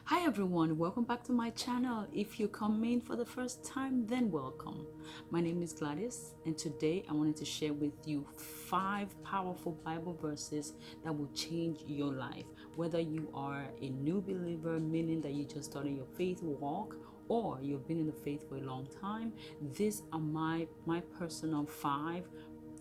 Hi everyone, welcome back to my channel. If you come in for the first time, then welcome. My name is Gladys, and today I wanted to share with you 5 powerful Bible verses that will change your life. Whether you are a new believer, meaning that you just started your faith walk, or you've been in the faith for a long time, these are my personal 5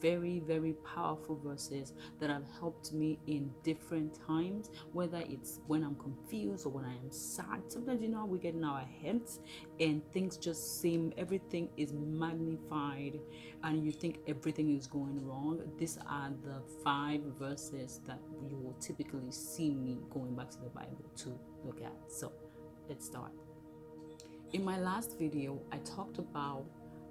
very powerful verses that have helped me in different times, whether it's when I'm confused or when I am sad. Sometimes we get in our heads and things just seem, everything is magnified and you think everything is going wrong. These are the 5 verses that you will typically see me going back to the Bible to look at. So let's start. In my last video, I talked about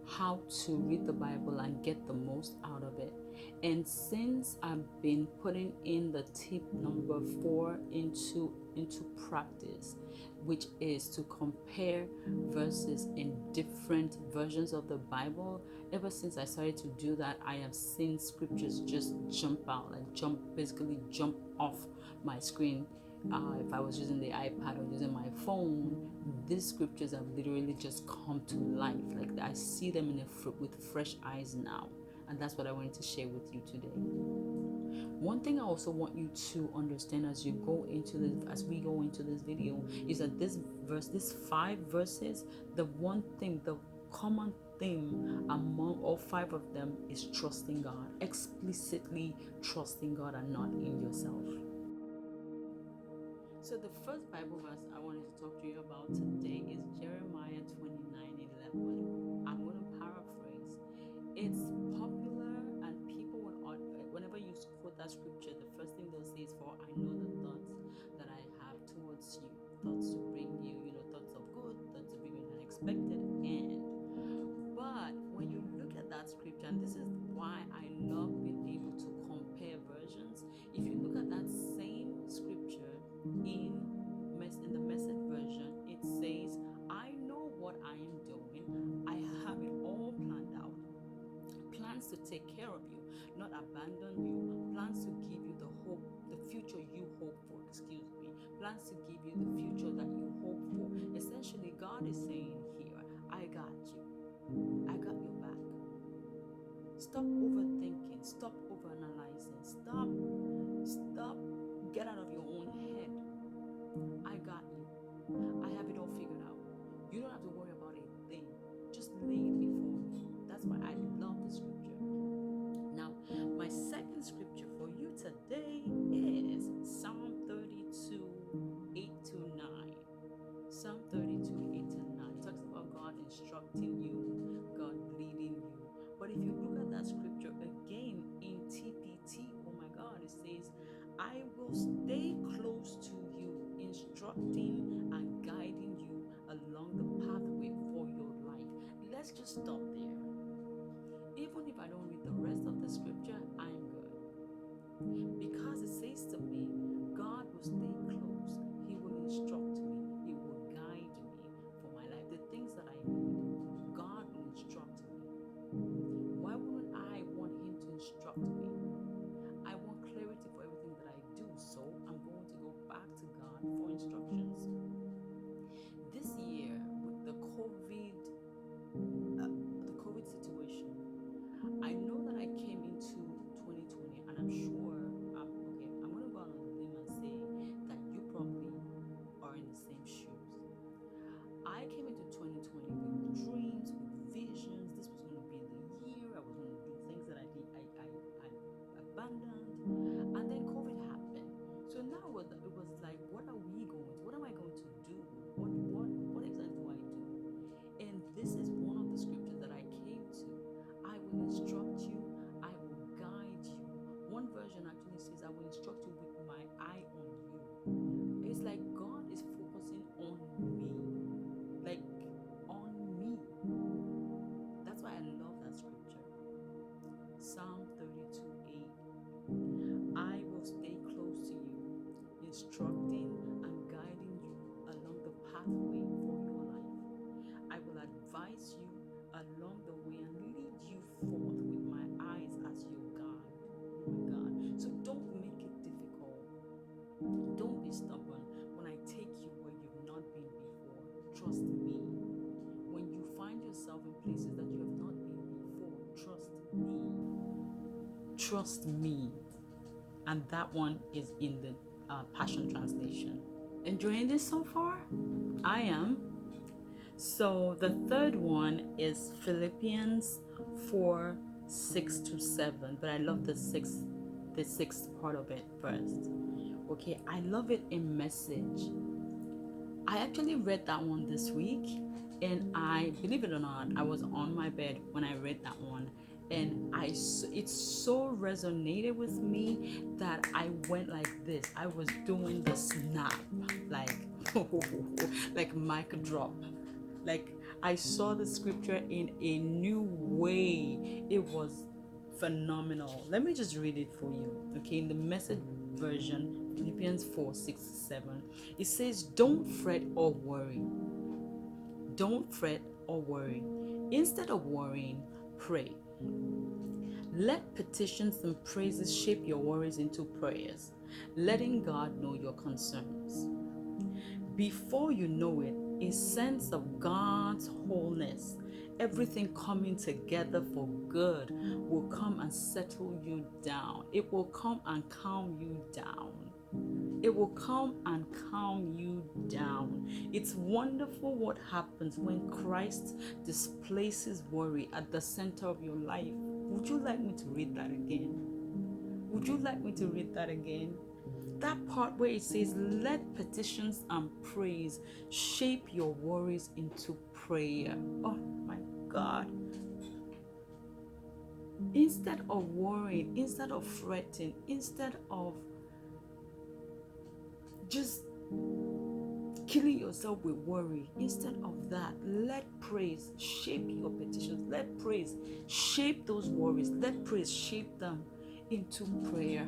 how to read the Bible and get the most out of it. And since I've been putting in the tip number 4 into practice, which is to compare verses in different versions of the Bible, ever since I started to do that, I have seen scriptures just jump out, like basically jump off my screen. If I was using the iPad or using my phone, these scriptures have literally just come to life. Like I see them with fresh eyes now, and that's what I wanted to share with you today. One thing I also want you to understand as we go into this video, is that these 5 verses, the common theme among all 5 of them is trusting God, explicitly trusting God and not in yourself. So the first Bible verse I wanted to talk to you about today is Jeremiah 29:11. I'm going to paraphrase. It's popular, and people, whenever you quote that scripture, the first thing they'll say is, "For I know the thoughts that I have towards you, thoughts to bring you, thoughts of good, thoughts to bring you an expected end." But when you look at that scripture, and this is why I love being able to compare versions, if you look at that same scripture in the message version, it says, "I know what I am doing. I have it all planned out. Plans to take care of you, not abandon you. Plans to give you the future you hope for. Plans to give you the future that you hope for." Essentially, God is saying here, "I got you. I got your back. Stop overthinking. Stop overanalyzing. Stop. Get out of your own head. I got you. I have it all figured out. You don't have to worry about a thing. Just lay it before me." That's why I love the scripture. Now, my second scripture for you today is Psalm 32:8-9. Psalm 32:8-9 talks about God instructing you, God leading you. But if you look at that scripture again in TPT, oh my God, it says, "I will stay close to you, instructing and guiding you along the pathway for your life." Let's just stop there. Even if I don't read the rest of the scripture, I'm good. Because it says to me, God will stay close. He will instruct me. He will guide me for my life. The things that I need, God will instruct me. Why wouldn't I want Him to instruct me? I want clarity for everything that I do, so I'm going to go back to God for instructions. This year, with the COVID situation, I know that I came into 2020, and I'm sure, I'm going to go out on a limb and say that you probably are in the same shoes. I came into 2020 with dreams, with visions. This was going to be the year I was going to do things that I abandoned, and then COVID happened. So now it was like, what am I going to do? What exactly do I do? And this is one of the scriptures that I came to. I will instruct you. I will guide you. One version actually says, "I will instruct you with my eye on you." It's like God is focusing on me. Like trust me. And that one is in the Passion Translation. Enjoying this so far? I am. So the third one is Philippians 4:6-7. But I love the sixth part of it first. Okay, I love it in Message. I actually read that one this week, and I, believe it or not, I was on my bed when I read that one, and it so resonated with me that I went like this. I was doing the snap, like like mic drop. Like, I saw the scripture in a new way. It was phenomenal. Let me just read it for you. Okay, in the Message version, Philippians 4:6-7, it says, "Don't fret or worry. Don't fret or worry. Instead of worrying, pray. Let petitions and praises shape your worries into prayers, letting God know your concerns. Before you know it, a sense of God's wholeness, everything coming together for good, will come and settle you down. It will come and calm you down. It will come and calm you down. It's wonderful what happens when Christ displaces worry at the center of your life." Would you like me to read that again? Would you like me to read that again? That part where it says, "Let petitions and praise shape your worries into prayer." Oh my God. Instead of worrying, instead of fretting, instead of just killing yourself with worry, instead of that, let praise shape your petitions. Let praise shape those worries. Let praise shape them into prayer.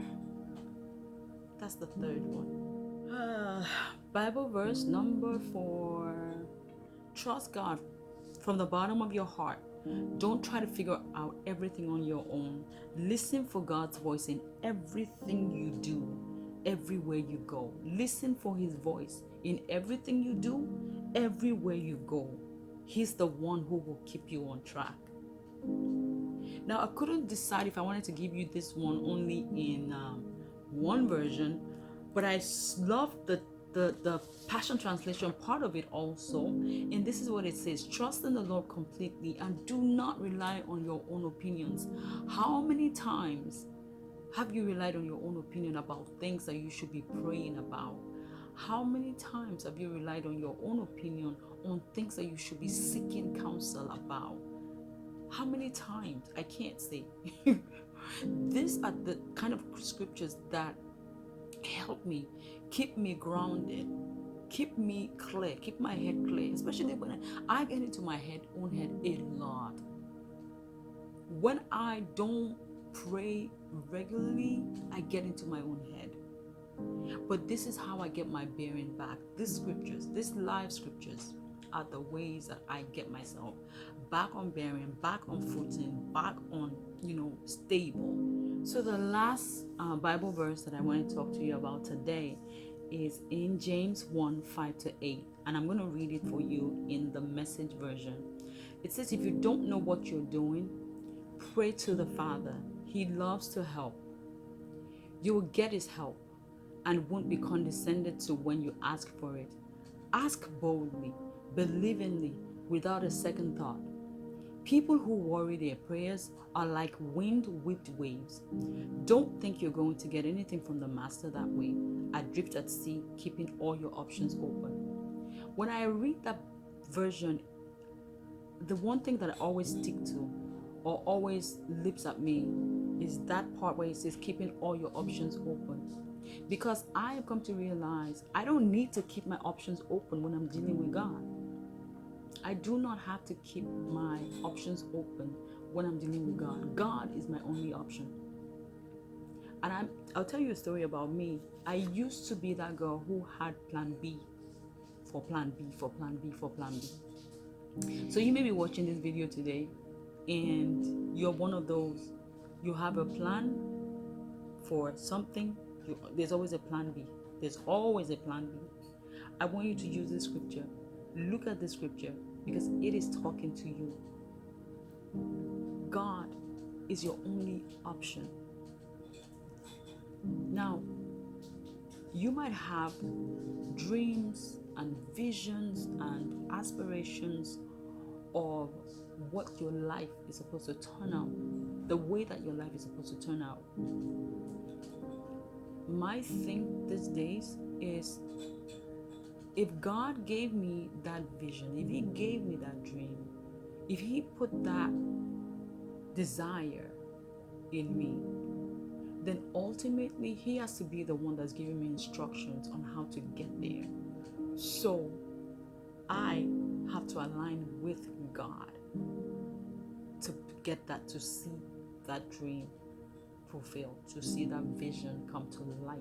That's the third one. Bible verse number 4. Trust God from the bottom of your heart. Don't try to figure out everything on your own. Listen for God's voice in everything you do, everywhere you go. Listen for His voice in everything you do, everywhere you go. He's the one who will keep you on track. Now, I couldn't decide if I wanted to give you this one only in one version, but I love the Passion Translation part of it also. And this is what it says: "Trust in the Lord completely and do not rely on your own opinions." How many times have you relied on your own opinion about things that you should be praying about? How many times have you relied on your own opinion on things that you should be seeking counsel about? How many times? I can't say. These are the kind of scriptures that help me, keep me grounded, keep me clear, keep my head clear, especially when I get into my own head a lot. When I don't pray regularly, I get into my own head. But this is how I get my bearing back. These scriptures, these live scriptures, are the ways that I get myself back on bearing, back on footing, back on, stable. So the last Bible verse that I want to talk to you about today is in James 1:5-8. And I'm going to read it for you in the Message version. It says, "If you don't know what you're doing, pray to the Father. He loves to help. You will get His help and won't be condescended to when you ask for it. Ask boldly, believingly, without a second thought. People who worry their prayers are like wind-whipped waves. Don't think you're going to get anything from the Master that way, adrift at sea, keeping all your options open." When I read that version, the one thing that I always stick to or always leaps at me is that part where it says keeping all your options open. Because I have come to realize I don't need to keep my options open when I'm dealing with God. I do not have to keep my options open when I'm dealing with God. God is my only option. And I'll tell you a story about me. I used to be that girl who had plan B for plan B for plan B for plan B. So you may be watching this video today and you're one of those. You have a plan for something. There's always a plan B. There's always a plan B. I want you to use this scripture. Look at this scripture because it is talking to you. God is your only option. Now, you might have dreams and visions and aspirations of what your life is supposed to turn out, the way that your life is supposed to turn out. My thing these days is, if God gave me that vision, if He gave me that dream, if He put that desire in me, then ultimately He has to be the one that's giving me instructions on how to get there. So I have to align with God to get that, to see that dream fulfilled, to see that vision come to life.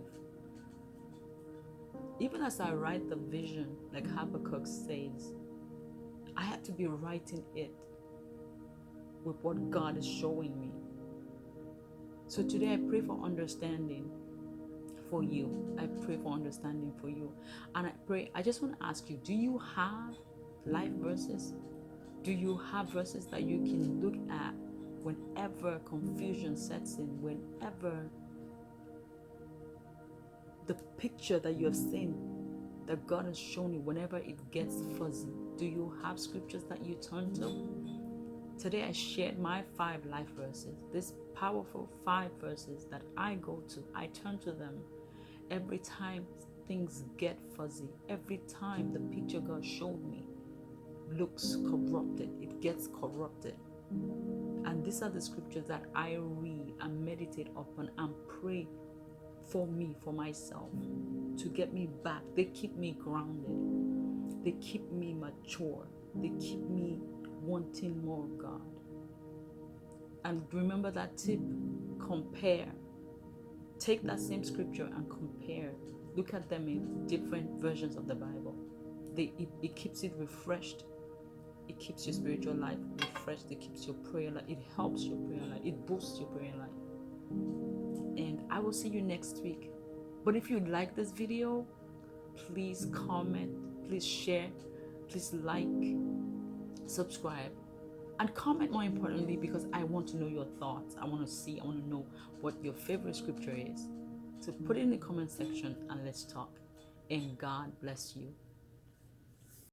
Even as I write the vision, like Habakkuk says, I have to be writing it with what God is showing me. So today I pray for understanding for you. I pray for understanding for you. And I just want to ask you, do you have life verses? Do you have verses that you can look at whenever confusion sets in, whenever the picture that you have seen, that God has shown you, whenever it gets fuzzy? Do you have scriptures that you turn to? Today I shared my 5 life verses, these powerful 5 verses that I go to. I turn to them every time things get fuzzy, every time the picture God showed me looks corrupted, it gets corrupted. And these are the scriptures that I read and meditate upon and pray for me, for myself, to get me back. They keep me grounded. They keep me mature. They keep me wanting more of God. And remember that tip: compare. Take that same scripture and compare. Look at them in different versions of the Bible. It keeps it refreshed. It keeps your spiritual life refreshed. It keeps your prayer life. It helps your prayer life. It boosts your prayer life. And I will see you next week. But if you like this video, please comment, please share, please like, subscribe, and comment, more importantly, because I want to know your thoughts. I want to know what your favorite scripture is. So put it in the comment section and let's talk. And God bless you.